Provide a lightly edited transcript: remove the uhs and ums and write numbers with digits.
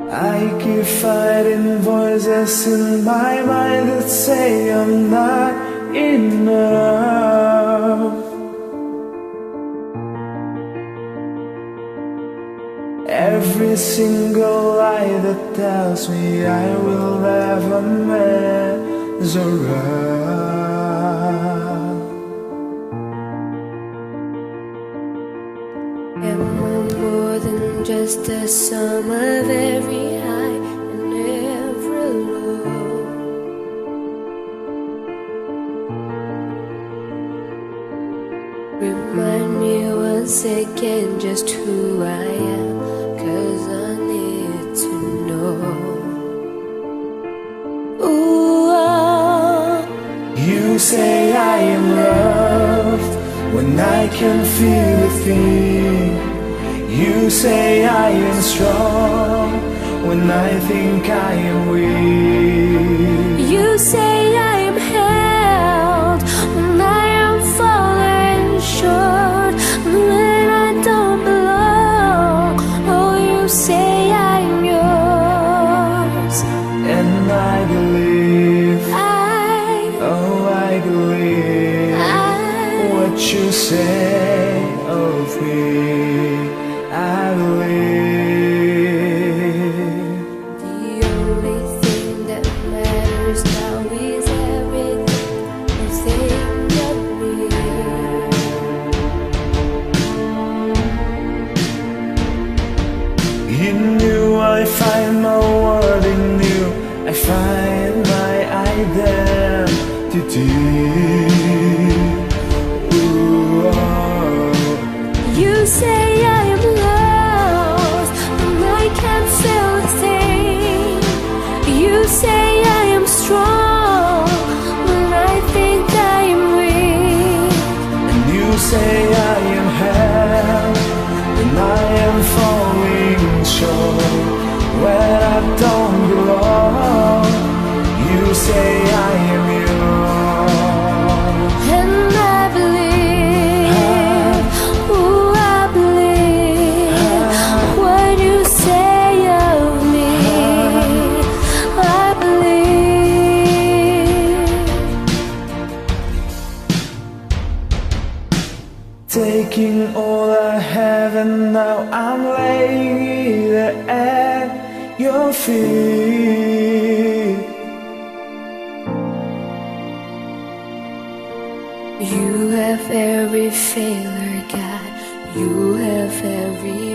I keep fighting voices in my mind that say I'm not enough. Every single lie that tells me I will never measure up. Am I more than just the sum of every high and every low? Remind me once again just who I am, 'cause I need to know. Ooh, oh. You say I am loved when I can feel a thing. You say I am strong when I think I am weak. You say I am held when I am falling short, when I don't belong. Oh, you say I am yours, and I believe, I believe what you say of me. I believe the only thing that matters now is everything of me. You knew I find my worth in you. I find my identity. Ooh, oh. You say I am lost when I can't feel a thing. You say I am strong when I think I am weak. And you say I am held when I am falling short, when I don't belong. You say I am yours, And I believe, ooh, I believe what you say of me. I believe. taking all I have, and now I'm laying it at your feet. You have every failure, God. You have every